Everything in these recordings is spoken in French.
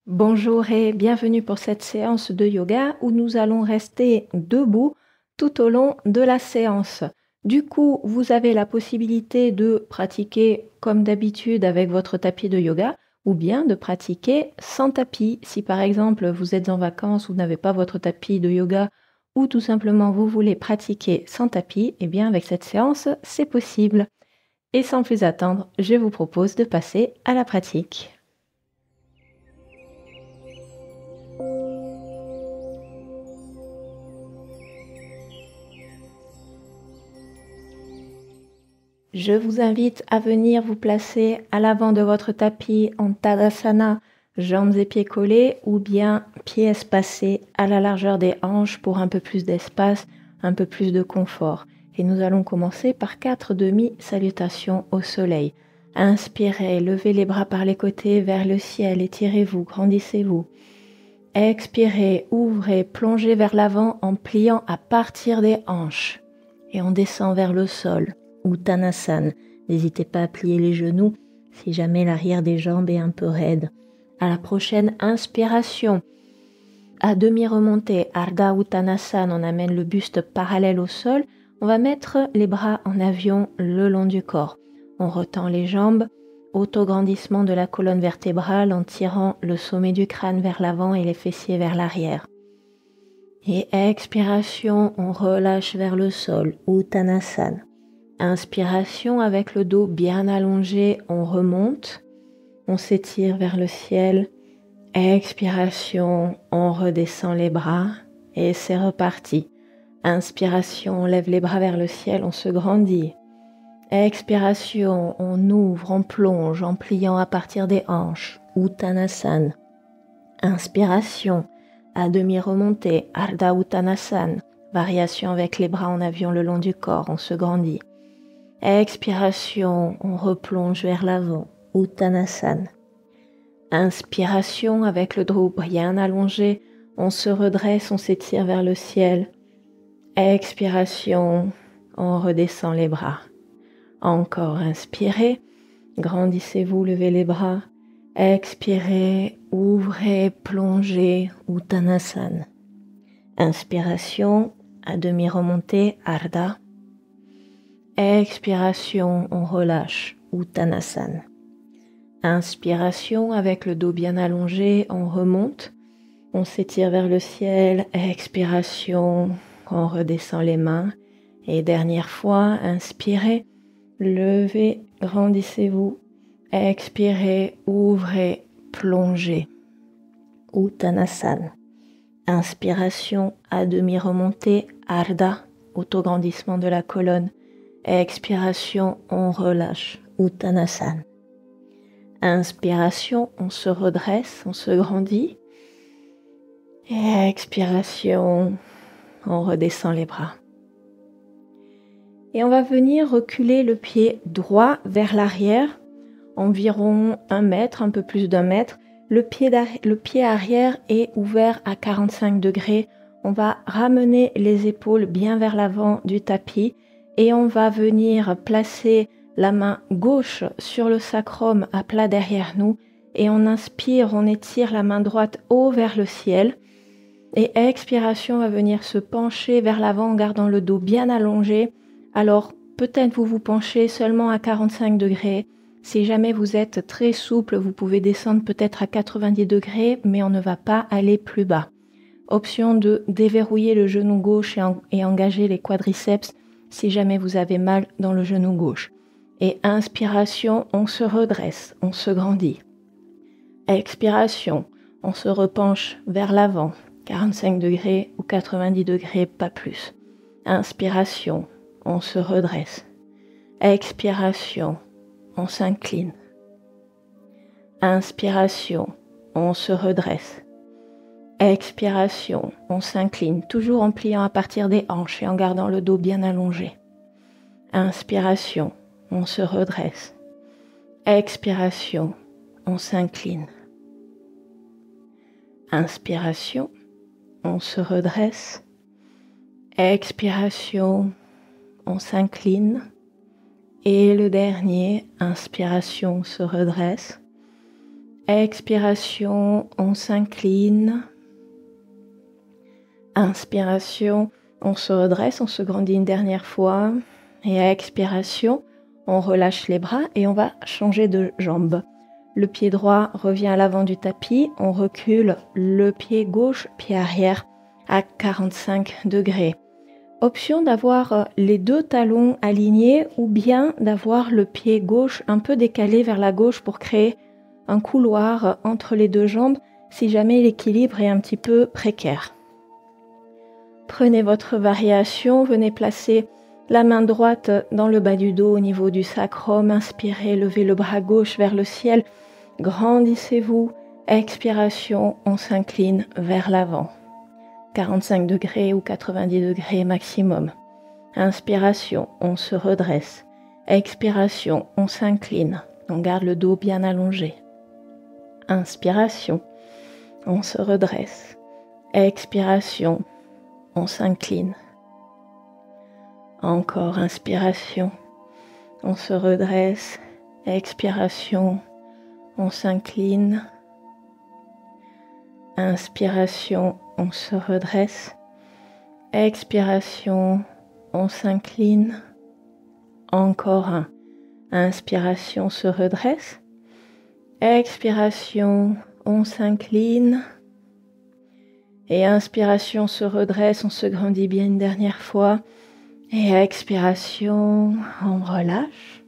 Bonjour et bienvenue pour cette séance de yoga où nous allons rester debout tout au long de la séance. Du coup, vous avez la possibilité de pratiquer comme d'habitude avec votre tapis de yoga ou bien de pratiquer sans tapis. Si par exemple vous êtes en vacances, vous n'avez pas votre tapis de yoga ou tout simplement vous voulez pratiquer sans tapis, eh bien avec cette séance, c'est possible. Et sans plus attendre, je vous propose de passer à la pratique. Je vous invite à venir vous placer à l'avant de votre tapis en Tadasana, jambes et pieds collés, ou bien pieds espacés à la largeur des hanches pour un peu plus d'espace, un peu plus de confort. Et nous allons commencer par 4 demi-salutations au soleil. Inspirez, levez les bras par les côtés vers le ciel, étirez-vous, grandissez-vous. Expirez, ouvrez, plongez vers l'avant en pliant à partir des hanches. Et on descend vers le sol. Uttanasana. N'hésitez pas à plier les genoux si jamais l'arrière des jambes est un peu raide. À la prochaine inspiration, à demi remontée, Ardha Uttanasana, on amène le buste parallèle au sol. On va mettre les bras en avion le long du corps. On retend les jambes, autograndissement de la colonne vertébrale en tirant le sommet du crâne vers l'avant et les fessiers vers l'arrière. Et expiration, on relâche vers le sol, Uttanasana. Inspiration avec le dos bien allongé, on remonte, on s'étire vers le ciel. Expiration, on redescend les bras et c'est reparti. Inspiration, on lève les bras vers le ciel, on se grandit. Expiration, on ouvre, on plonge en pliant à partir des hanches, Uttanasana. Inspiration, à demi remontée, Ardha Uttanasana. Variation avec les bras en avion le long du corps, on se grandit. Expiration, on replonge vers l'avant, Uttanasana. Inspiration avec le dos bien allongé, on se redresse, on s'étire vers le ciel. Expiration, on redescend les bras. Encore inspirez, grandissez-vous, levez les bras. Expirez, ouvrez, plongez, Uttanasana. Inspiration, à demi remontée, Ardha. Expiration, on relâche, Uttanasana. Inspiration, avec le dos bien allongé, on remonte, on s'étire vers le ciel. Expiration, on redescend les mains. Et dernière fois, inspirez, levez, grandissez-vous. Expirez, ouvrez, plongez. Uttanasana. Inspiration, à demi remontée, Ardha, autograndissement de la colonne. Expiration, on relâche, Uttanasana. Inspiration, on se redresse, on se grandit. Et expiration, on redescend les bras. Et on va venir reculer le pied droit vers l'arrière, environ 1 mètre, un peu plus d'1 mètre. Le pied arrière est ouvert à 45 degrés. On va ramener les épaules bien vers l'avant du tapis et on va venir placer la main gauche sur le sacrum à plat derrière nous. Et on inspire, on étire la main droite haut vers le ciel. Et expiration, on va venir se pencher vers l'avant en gardant le dos bien allongé. Alors, peut-être vous penchez seulement à 45 degrés. Si jamais vous êtes très souple, vous pouvez descendre peut-être à 90 degrés, mais on ne va pas aller plus bas. Option de déverrouiller le genou gauche et engager les quadriceps si jamais vous avez mal dans le genou gauche. Et inspiration, on se redresse, on se grandit. Expiration, on se repenche vers l'avant, 45 degrés ou 90 degrés, pas plus. Inspiration, on se redresse. Expiration, on s'incline. Inspiration, on se redresse. Expiration, on s'incline, toujours en pliant à partir des hanches et en gardant le dos bien allongé. Inspiration, on se redresse. Expiration, on s'incline. Inspiration, on se redresse. Expiration, on s'incline. Et le dernier, inspiration, on se redresse. Expiration, on s'incline. Inspiration, on se redresse, on se grandit une dernière fois. Et à expiration, on relâche les bras et on va changer de jambe. Le pied droit revient à l'avant du tapis, on recule le pied gauche, pied arrière à 45 degrés. Option d'avoir les deux talons alignés ou bien d'avoir le pied gauche un peu décalé vers la gauche pour créer un couloir entre les deux jambes si jamais l'équilibre est un petit peu précaire. Prenez votre variation, venez placer la main droite dans le bas du dos au niveau du sacrum. Inspirez, levez le bras gauche vers le ciel. Grandissez-vous. Expiration, on s'incline vers l'avant. 45 degrés ou 90 degrés maximum. Inspiration, on se redresse. Expiration, on s'incline. On garde le dos bien allongé. Inspiration, on se redresse. Expiration, on s'incline. Encore inspiration, on se redresse. Expiration, on s'incline. Inspiration, on se redresse. Expiration, on s'incline. Encore un. Inspiration, se redresse. Expiration, on s'incline. Et inspiration, se redresse, on se grandit bien une dernière fois. Et expiration, on relâche.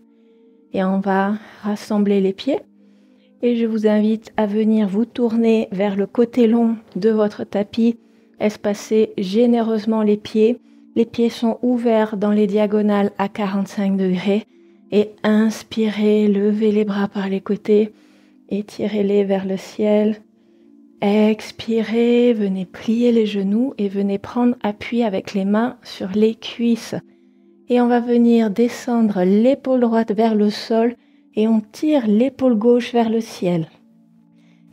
Et on va rassembler les pieds. Et je vous invite à venir vous tourner vers le côté long de votre tapis. Espacez généreusement les pieds. Les pieds sont ouverts dans les diagonales à 45 degrés. Et inspirez, levez les bras par les côtés. Étirez-les vers le ciel. Expirez, venez plier les genoux et venez prendre appui avec les mains sur les cuisses. Et on va venir descendre l'épaule droite vers le sol et on tire l'épaule gauche vers le ciel.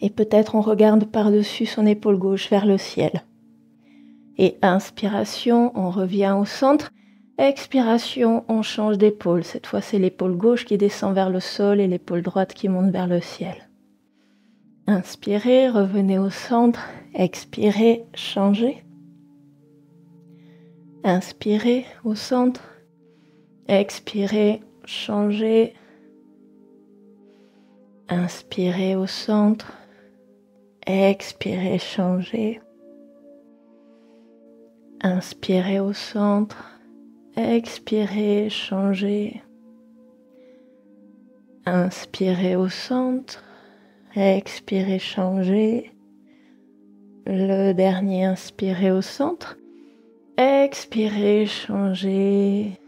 Et peut-être on regarde par-dessus son épaule gauche vers le ciel. Et inspiration, on revient au centre. Expiration, on change d'épaule. Cette fois, c'est l'épaule gauche qui descend vers le sol et l'épaule droite qui monte vers le ciel. Inspirez, revenez au centre. Expirez, changez. Inspirez au centre. Expirez, changez. Inspirez au centre. Expirez, changez. Inspirez au centre. Expirez, changez. Inspirez au centre. Expirez, changez. Le dernier, inspirez au centre. Expirez, changez.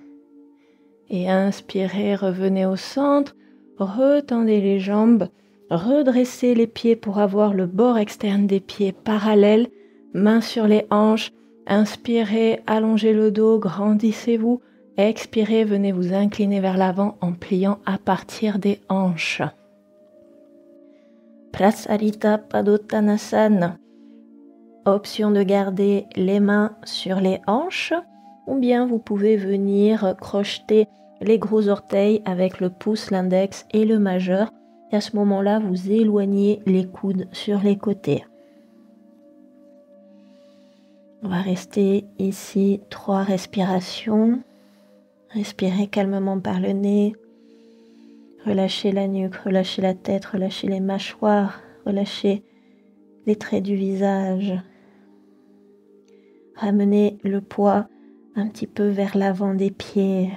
Et inspirez, revenez au centre. Retendez les jambes. Redressez les pieds pour avoir le bord externe des pieds parallèle. Mains sur les hanches. Inspirez, allongez le dos, grandissez-vous. Expirez, venez vous incliner vers l'avant en pliant à partir des hanches. Prasarita Padottanasana. Option de garder les mains sur les hanches ou bien vous pouvez venir crocheter les gros orteils avec le pouce, l'index et le majeur. Et à ce moment-là, vous éloignez les coudes sur les côtés. On va rester ici 3 respirations. Respirez calmement par le nez. Relâchez la nuque, relâchez la tête, relâchez les mâchoires, relâchez les traits du visage. Ramenez le poids un petit peu vers l'avant des pieds.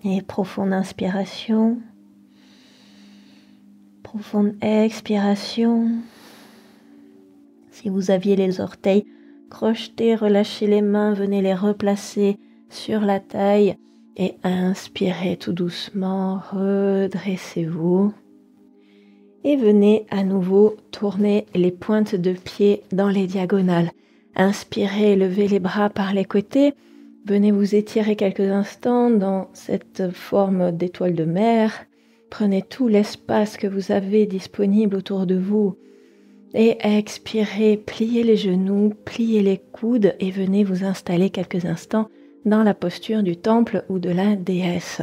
Et profonde inspiration. Profonde expiration. Si vous aviez les orteils crochetés, relâchez les mains, venez les replacer sur la taille et inspirez tout doucement, redressez-vous. Et venez à nouveau tourner les pointes de pied dans les diagonales. Inspirez, levez les bras par les côtés. Venez vous étirer quelques instants dans cette forme d'étoile de mer. Prenez tout l'espace que vous avez disponible autour de vous. Et expirez, pliez les genoux, pliez les coudes et venez vous installer quelques instants dans la posture du temple ou de la déesse.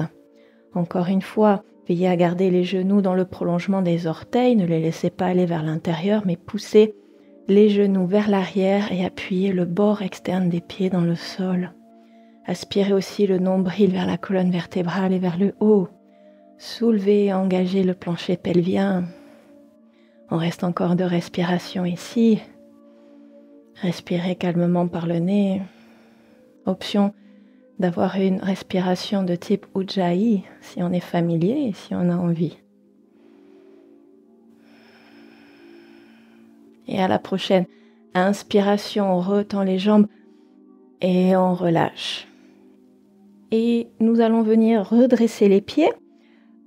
Encore une fois, veillez à garder les genoux dans le prolongement des orteils, ne les laissez pas aller vers l'intérieur, mais poussez les genoux vers l'arrière et appuyez le bord externe des pieds dans le sol. Aspirez aussi le nombril vers la colonne vertébrale et vers le haut. Soulevez et engagez le plancher pelvien. On reste encore 2 respirations ici. Respirez calmement par le nez. Option d'avoir une respiration de type Ujjayi si on est familier et si on a envie. Et à la prochaine inspiration, on retend les jambes et on relâche. Et nous allons venir redresser les pieds.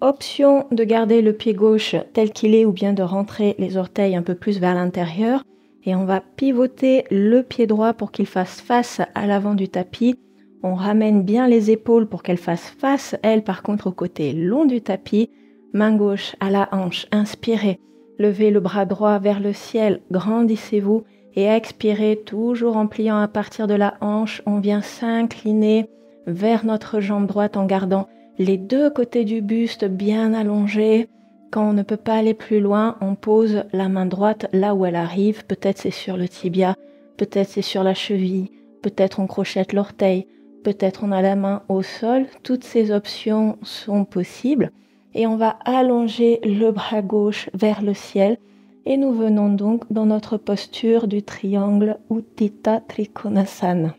Option de garder le pied gauche tel qu'il est ou bien de rentrer les orteils un peu plus vers l'intérieur. Et on va pivoter le pied droit pour qu'il fasse face à l'avant du tapis. On ramène bien les épaules pour qu'elles fassent face, elles par contre au côté long du tapis. Main gauche à la hanche, inspirez. Levez le bras droit vers le ciel, grandissez-vous et expirez toujours en pliant à partir de la hanche. On vient s'incliner vers notre jambe droite en gardant les 2 côtés du buste bien allongés. Quand on ne peut pas aller plus loin, on pose la main droite là où elle arrive. Peut-être c'est sur le tibia, peut-être c'est sur la cheville, peut-être on crochette l'orteil, peut-être on a la main au sol. Toutes ces options sont possibles. Et on va allonger le bras gauche vers le ciel. Et nous venons donc dans notre posture du triangle Utthita Trikonasana.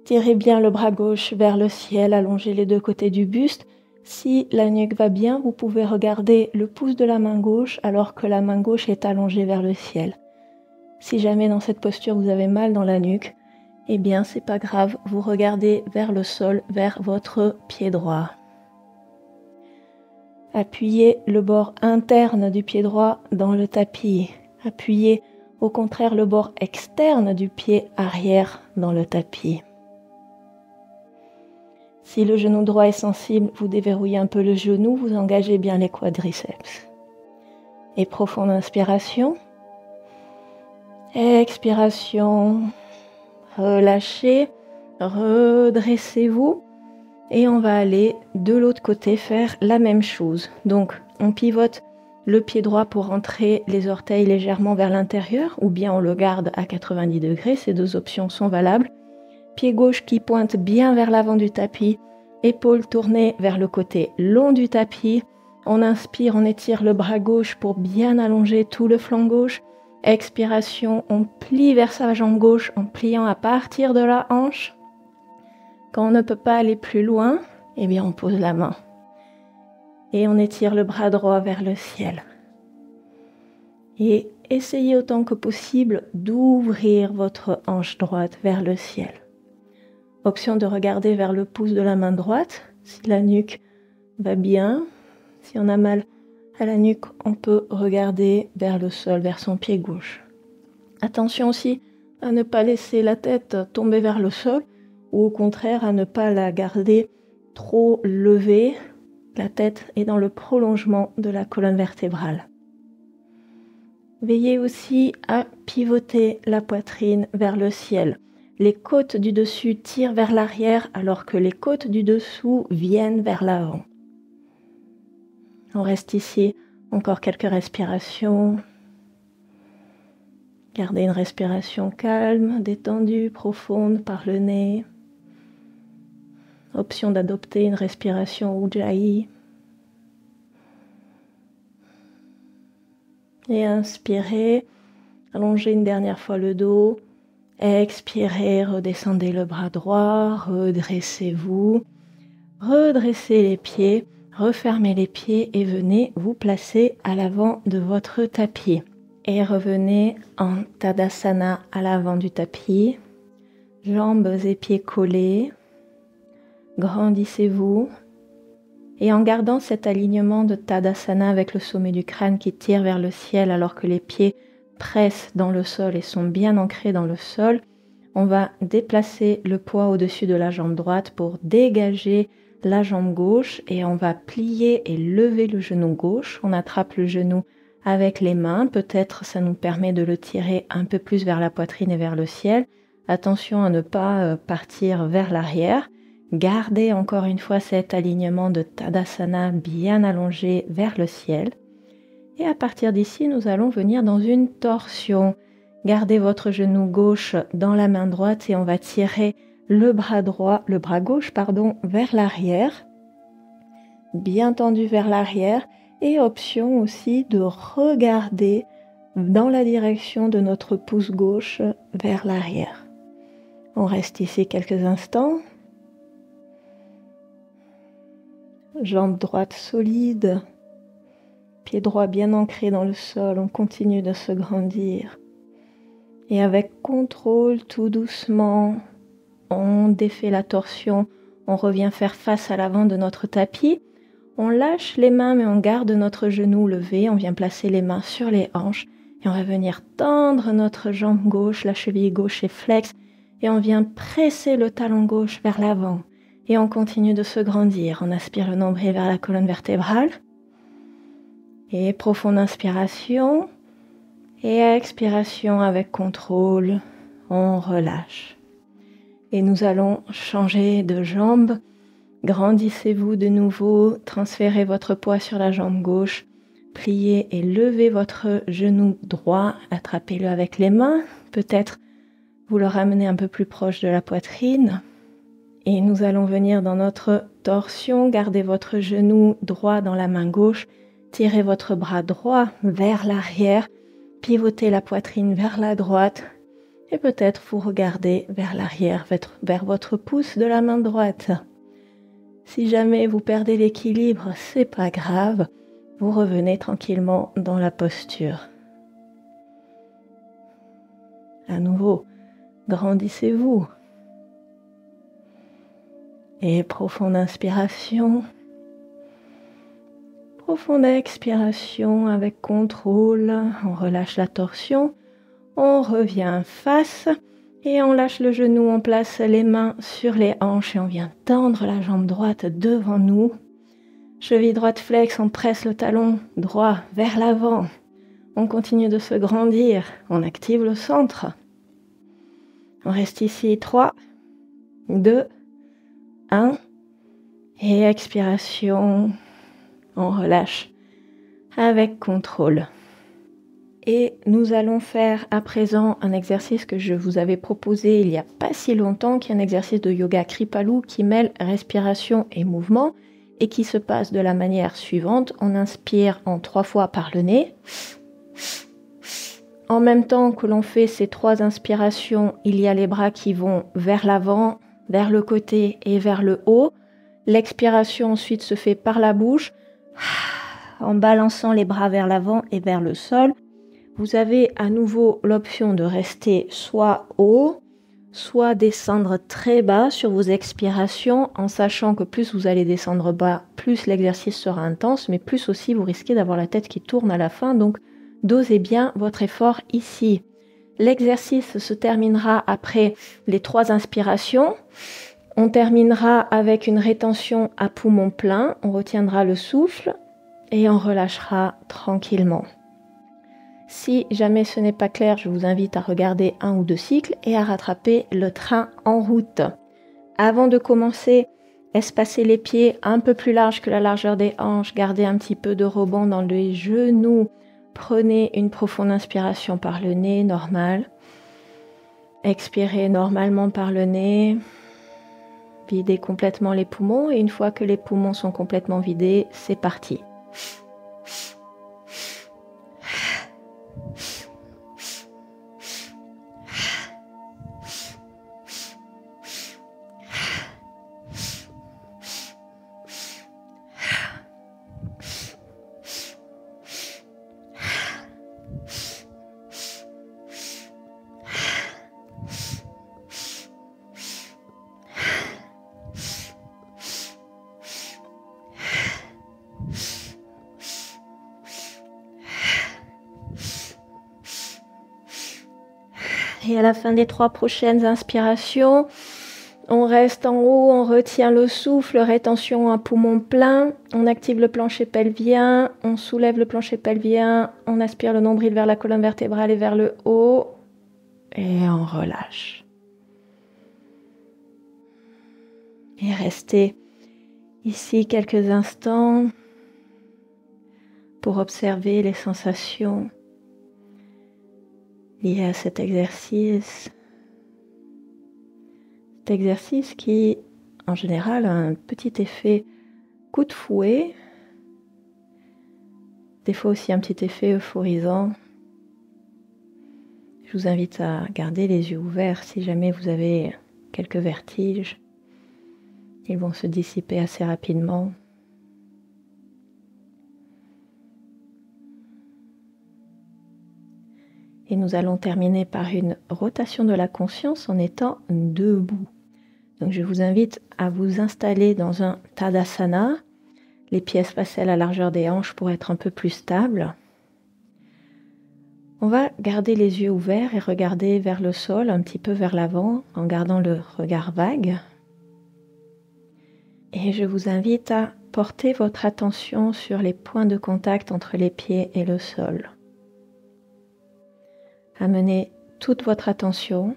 Tirez bien le bras gauche vers le ciel, allongez les 2 côtés du buste. Si la nuque va bien, vous pouvez regarder le pouce de la main gauche alors que la main gauche est allongée vers le ciel. Si jamais dans cette posture vous avez mal dans la nuque, eh bien c'est pas grave, vous regardez vers le sol, vers votre pied droit. Appuyez le bord interne du pied droit dans le tapis. Appuyez au contraire le bord externe du pied arrière dans le tapis. Si le genou droit est sensible, vous déverrouillez un peu le genou, vous engagez bien les quadriceps. Et profonde inspiration. Expiration. Relâchez. Redressez-vous. Et on va aller de l'autre côté faire la même chose. Donc, on pivote le pied droit pour rentrer les orteils légèrement vers l'intérieur, ou bien on le garde à 90 degrés. Ces 2 options sont valables. Pied gauche qui pointe bien vers l'avant du tapis, épaules tournées vers le côté long du tapis. On inspire, on étire le bras gauche pour bien allonger tout le flanc gauche. Expiration, on plie vers sa jambe gauche en pliant à partir de la hanche. Quand on ne peut pas aller plus loin, eh bien on pose la main. Et on étire le bras droit vers le ciel. Et essayez autant que possible d'ouvrir votre hanche droite vers le ciel. Option de regarder vers le pouce de la main droite, si la nuque va bien. Si on a mal à la nuque, on peut regarder vers le sol, vers son pied gauche. Attention aussi à ne pas laisser la tête tomber vers le sol, ou au contraire à ne pas la garder trop levée. La tête est dans le prolongement de la colonne vertébrale. Veillez aussi à pivoter la poitrine vers le ciel. Les côtes du dessus tirent vers l'arrière alors que les côtes du dessous viennent vers l'avant. On reste ici encore quelques respirations. Gardez une respiration calme, détendue, profonde par le nez. Option d'adopter une respiration Ujjayi. Et inspirez, allongez une dernière fois le dos. Expirez, redescendez le bras droit, redressez-vous. Redressez les pieds, refermez les pieds et venez vous placer à l'avant de votre tapis. Et revenez en Tadasana à l'avant du tapis. Jambes et pieds collés. Grandissez-vous. Et en gardant cet alignement de Tadasana avec le sommet du crâne qui tire vers le ciel alors que les pieds pressent dans le sol et sont bien ancrés dans le sol, on va déplacer le poids au-dessus de la jambe droite pour dégager la jambe gauche et on va plier et lever le genou gauche. On attrape le genou avec les mains, peut-être ça nous permet de le tirer un peu plus vers la poitrine et vers le ciel. Attention à ne pas partir vers l'arrière. Gardez encore une fois cet alignement de Tadasana bien allongé vers le ciel. Et à partir d'ici, nous allons venir dans une torsion. Gardez votre genou gauche dans la main droite et on va tirer le bras gauche, vers l'arrière. Bien tendu vers l'arrière. Et option aussi de regarder dans la direction de notre pouce gauche vers l'arrière. On reste ici quelques instants. Jambe droite solide. Pied droit bien ancré dans le sol. On continue de se grandir. Et avec contrôle, tout doucement, on défait la torsion. On revient faire face à l'avant de notre tapis. On lâche les mains, mais on garde notre genou levé. On vient placer les mains sur les hanches. Et on va venir tendre notre jambe gauche, la cheville gauche est flex. Et on vient presser le talon gauche vers l'avant. Et on continue de se grandir. On aspire le nombril vers la colonne vertébrale. Et profonde inspiration. Et expiration avec contrôle. On relâche. Et nous allons changer de jambe. Grandissez-vous de nouveau, transférez votre poids sur la jambe gauche, pliez et levez votre genou droit, attrapez-le avec les mains, peut-être vous le ramenez un peu plus proche de la poitrine. Et nous allons venir dans notre torsion, gardez votre genou droit dans la main gauche, tirez votre bras droit vers l'arrière, pivotez la poitrine vers la droite et peut-être vous regardez vers l'arrière, vers votre pouce de la main droite. Si jamais vous perdez l'équilibre, c'est pas grave. Vous revenez tranquillement dans la posture. À nouveau, grandissez-vous. Et profonde inspiration. Profonde expiration avec contrôle. On relâche la torsion. On revient face. Et on lâche le genou, on place les mains sur les hanches et on vient tendre la jambe droite devant nous. Cheville droite flex, on presse le talon droit vers l'avant. On continue de se grandir, on active le centre. On reste ici 3, 2, 1. Et expiration, on relâche avec contrôle. Et nous allons faire à présent un exercice que je vous avais proposé il n'y a pas si longtemps, qui est un exercice de yoga Kripalu qui mêle respiration et mouvement et qui se passe de la manière suivante. On inspire en 3 fois par le nez. En même temps que l'on fait ces 3 inspirations, il y a les bras qui vont vers l'avant, vers le côté et vers le haut. L'expiration ensuite se fait par la bouche, en balançant les bras vers l'avant et vers le sol. Vous avez à nouveau l'option de rester soit haut, soit descendre très bas sur vos expirations, en sachant que plus vous allez descendre bas, plus l'exercice sera intense, mais plus aussi vous risquez d'avoir la tête qui tourne à la fin, donc dosez bien votre effort ici. L'exercice se terminera après les 3 inspirations. On terminera avec une rétention à poumon plein, on retiendra le souffle et on relâchera tranquillement. Si jamais ce n'est pas clair, je vous invite à regarder 1 ou 2 cycles et à rattraper le train en route. Avant de commencer, espacez les pieds un peu plus large que la largeur des hanches, gardez un petit peu de rebond dans les genoux. Prenez une profonde inspiration par le nez, normal. Expirez normalement par le nez. Videz complètement les poumons et une fois que les poumons sont complètement vidés, c'est parti. Et à la fin des 3 prochaines inspirations, on reste en haut, on retient le souffle, rétention à poumon plein, on active le plancher pelvien, on soulève le plancher pelvien, on aspire le nombril vers la colonne vertébrale et vers le haut, et on relâche. Et restez ici quelques instants pour observer les sensations liées à cet exercice. Cet exercice qui, en général, a un petit effet coup de fouet, des fois aussi un petit effet euphorisant. Je vous invite à garder les yeux ouverts si jamais vous avez quelques vertiges. Ils vont se dissiper assez rapidement. Et nous allons terminer par une rotation de la conscience en étant debout. Donc je vous invite à vous installer dans un Tadasana, les pieds espacés à la largeur des hanches pour être un peu plus stable. On va garder les yeux ouverts et regarder vers le sol, un petit peu vers l'avant, en gardant le regard vague. Et je vous invite à porter votre attention sur les points de contact entre les pieds et le sol. Amenez toute votre attention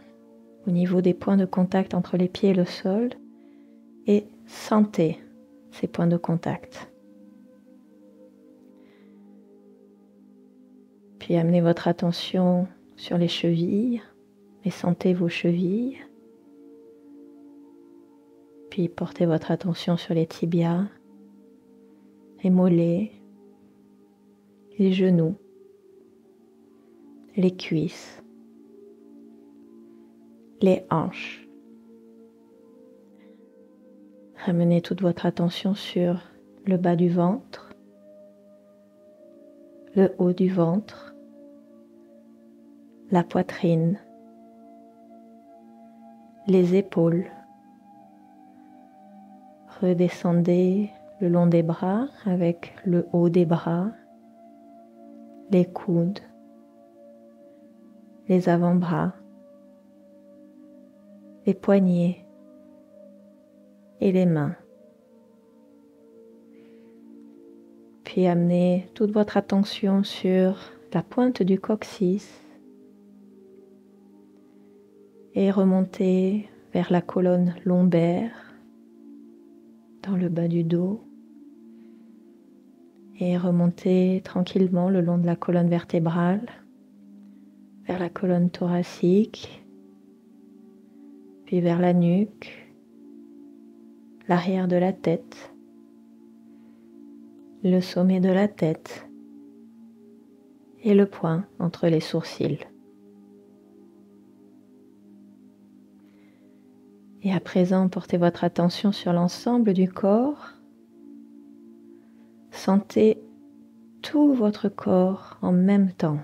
au niveau des points de contact entre les pieds et le sol et sentez ces points de contact. Puis amenez votre attention sur les chevilles et sentez vos chevilles. Puis portez votre attention sur les tibias, les mollets, les genoux, les cuisses, les hanches. Ramenez toute votre attention sur le bas du ventre, le haut du ventre, la poitrine, les épaules. Redescendez le long des bras avec le haut des bras, les coudes, les avant-bras, les poignets et les mains. Puis amenez toute votre attention sur la pointe du coccyx et remontez vers la colonne lombaire, dans le bas du dos, et remontez tranquillement le long de la colonne vertébrale, vers la colonne thoracique, puis vers la nuque, l'arrière de la tête, le sommet de la tête et le point entre les sourcils. Et à présent, portez votre attention sur l'ensemble du corps. Sentez tout votre corps en même temps.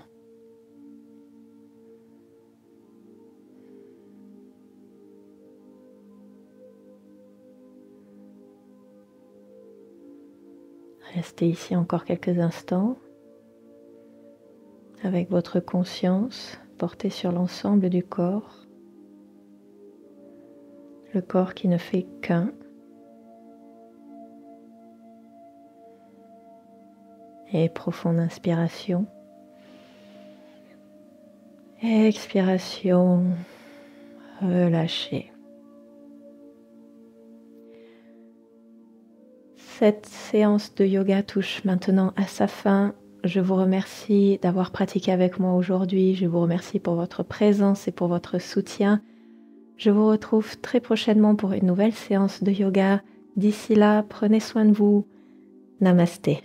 Restez ici encore quelques instants avec votre conscience portée sur l'ensemble du corps. Le corps qui ne fait qu'un. Et profonde inspiration. Expiration. Relâchez. Cette séance de yoga touche maintenant à sa fin. Je vous remercie d'avoir pratiqué avec moi aujourd'hui. Je vous remercie pour votre présence et pour votre soutien. Je vous retrouve très prochainement pour une nouvelle séance de yoga. D'ici là, prenez soin de vous. Namasté.